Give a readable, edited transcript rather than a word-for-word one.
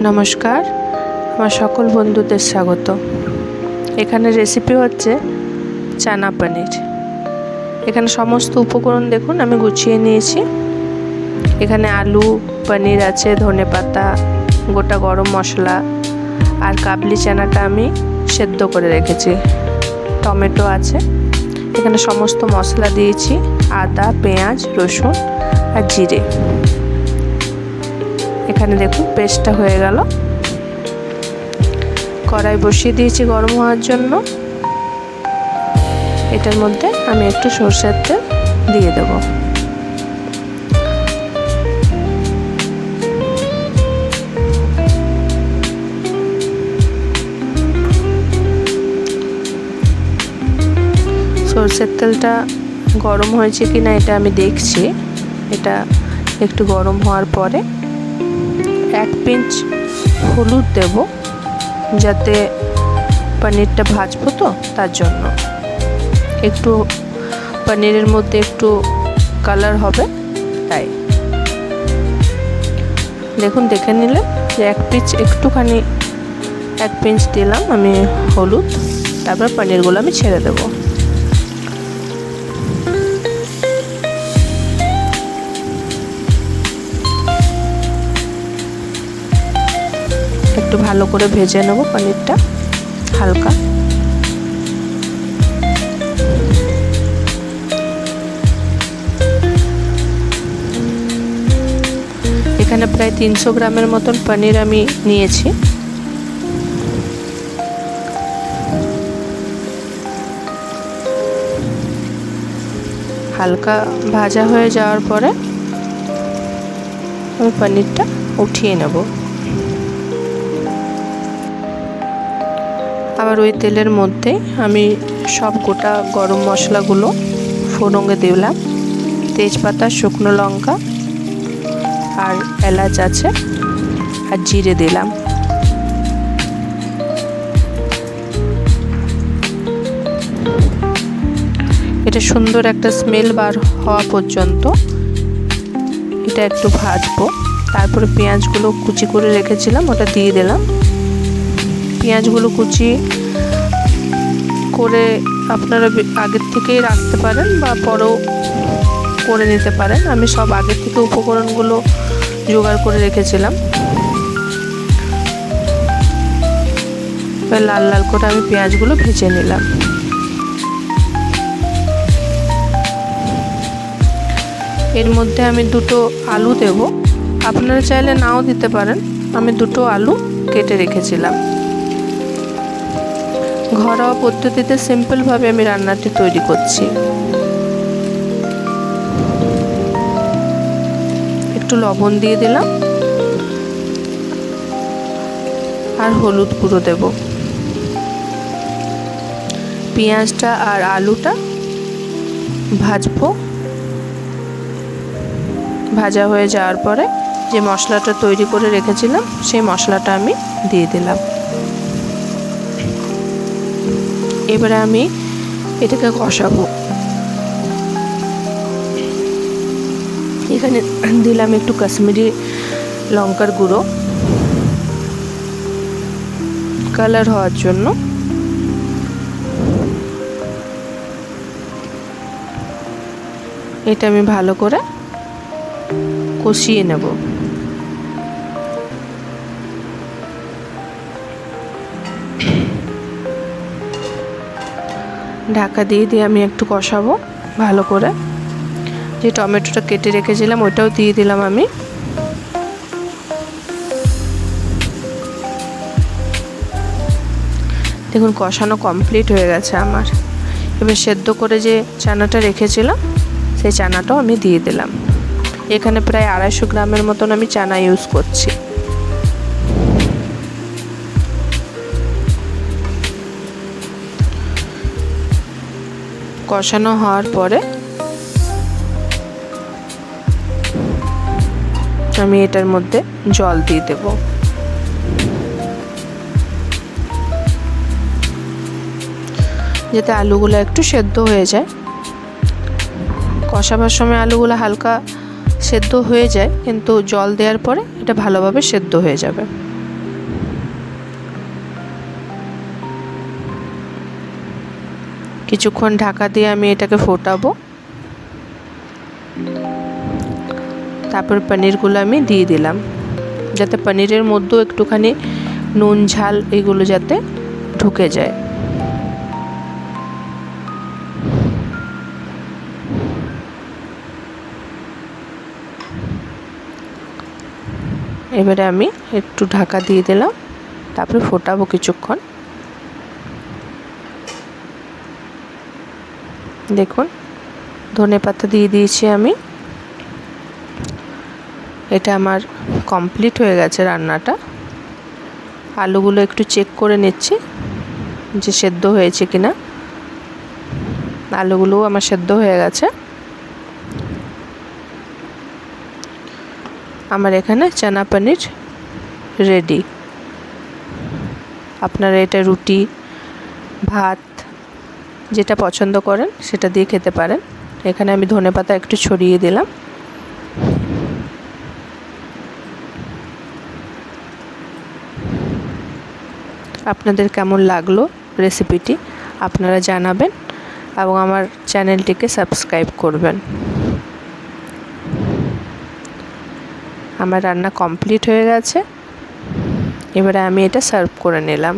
নমস্কার, আমার সকল বন্ধুদের স্বাগত। এখানে রেসিপি হচ্ছে চানা পনির। এখানে সমস্ত উপকরণ দেখুন আমি গুছিয়ে নিয়েছি। এখানে আলু, পনির আছে, ধনেপাতা, গোটা গরম মশলা আর কাবলি চানাটা আমি সেদ্ধ করে রেখেছি, টমেটো আছে। এখানে সমস্ত মশলা দিয়েছি, আদা, পেঁয়াজ, রসুন আর জিরে। এখানে দেখুন পেস্টটা হয়ে গেল। কড়াই বসিয়ে দিয়েছি গরম হওয়ার জন্য। এটার মধ্যে আমি একটু সরষের তেল দিয়ে দেব। সরষের তেলটা গরম হয়েছে কিনা এটা আমি দেখছি। এটা একটু গরম হওয়ার পরে 1 পিঞ্চ হলুদ দেব, যাতে পনিরটা ভাজবো তো তার জন্য। একটু পনিরের মধ্যে একটু কালার হবে তাই। দেখুন দেখে নিলে যে 1 পিঞ্চ দিলাম আমি হলুদ। তারপর পনিরগুলো আমি ছেড়ে দেবো। একটু ভালো করে ভেজে নেব পনিরটা হালকা। এখানে প্রায় 300 গ্রামের মতন পনির আমি নিয়েছি। হালকা ভাজা হয়ে যাওয়ার পরে আমি পনিরটা উঠিয়ে নেব। আবার ওই তেলের মধ্যে আমি সব গোটা গরম মশলাগুলো ফোড়নে দিলাম। তেজপাতা, শুকনো লঙ্কা আর এলাচ আছে আর জিরে দিলাম। এটা সুন্দর একটা স্মেল বার হওয়া পর্যন্ত এটা একটু ভাজবো। তারপরে পেঁয়াজগুলো কুচি করে রেখেছিলাম ওটা দিয়ে দিলাম। পেঁয়াজগুলো কুচি করে আপনারা আগের থেকেই রাখতে পারেন বা পরেও করে নিতে পারেন। আমি সব আগের থেকে উপকরণগুলো জোগাড় করে রেখেছিলাম। লাল লাল করে আমি পেঁয়াজগুলো ভেজে নিলাম। এর মধ্যে আমি 2টো আলু দেব। আপনারা চাইলে নাও দিতে পারেন। আমি 2টো আলু কেটে রেখেছিলাম। ঘরোয়া পদ্ধতিতে সিম্পলভাবে আমি রান্নাটি তৈরি করছি। একটু লবণ দিয়ে দিলাম আর হলুদ গুঁড়ো দেব। পেঁয়াজটা আর আলুটা ভাজবো। ভাজা হয়ে যাওয়ার পরে যে মশলাটা তৈরি করে রেখেছিলাম সেই মশলাটা আমি দিয়ে দিলাম। এবারে আমি এটাকে কষাবো। এখানে দিলাম একটু কাশ্মীরি লঙ্কার গুঁড়ো কালার হওয়ার জন্য। এটা আমি ভালো করে কষিয়ে নেব। ঢাকা দিয়ে আমি একটু কষাবো ভালো করে। যে টমেটোটা কেটে রেখেছিলাম ওটাও দিয়ে দিলাম আমি। দেখুন কষানো কমপ্লিট হয়ে গেছে আমার। এবার সেদ্ধ করে যে চানাটা রেখেছিলাম সেই চানাটাও আমি দিয়ে দিলাম। এখানে প্রায় 250 গ্রামের মতন আমি চানা ইউজ করছি। কষানো হওয়ার পরে আমি এটার মধ্যে জল দিয়ে দেব। যাতে আলুগুলো একটু সেদ্ধ হয়ে যায়। কষাবার সময় আলুগুলো হালকা সেদ্ধ হয়ে যায়, কিন্তু জল দেওয়ার পরে এটা ভালোভাবে সেদ্ধ হয়ে যাবে। কিছুক্ষণ ঢাকা দিয়ে আমি এটাকে ফোটাবো। তারপর পনিরগুলো আমি দিয়ে দিলাম, যাতে পনিরের মধ্যেও একটুখানি নুন ঝাল এগুলো যাতে ঢুকে যায়। এবারে আমি একটু ঢাকা দিয়ে দিলাম, তারপরে ফোটাবো কিছুক্ষণ। দেখুন ধনেপাতা দিয়ে দিয়েছি আমি। এটা আমার কমপ্লিট হয়ে গেছে রান্নাটা। আলুগুলো একটু চেক করে নিচ্ছি যে সেদ্ধ হয়েছে কিনা। আলুগুলোও আমার সেদ্ধ হয়ে গেছে। আমার এখানে চানা পনির রেডি। আপনারা এটা রুটি, ভাত যেটা পছন্দ করেন সেটা দিয়ে খেতে পারেন। এখানে আমি ধনেপাতা একটু ছড়িয়ে দিলাম। আপনাদের কেমন লাগলো রেসিপিটি আপনারা জানাবেন এবং আমার চ্যানেলটিকে সাবস্ক্রাইব করবেন। আমার রান্না কমপ্লিট হয়ে গেছে। এবারে আমি এটা সার্ভ করে নিলাম।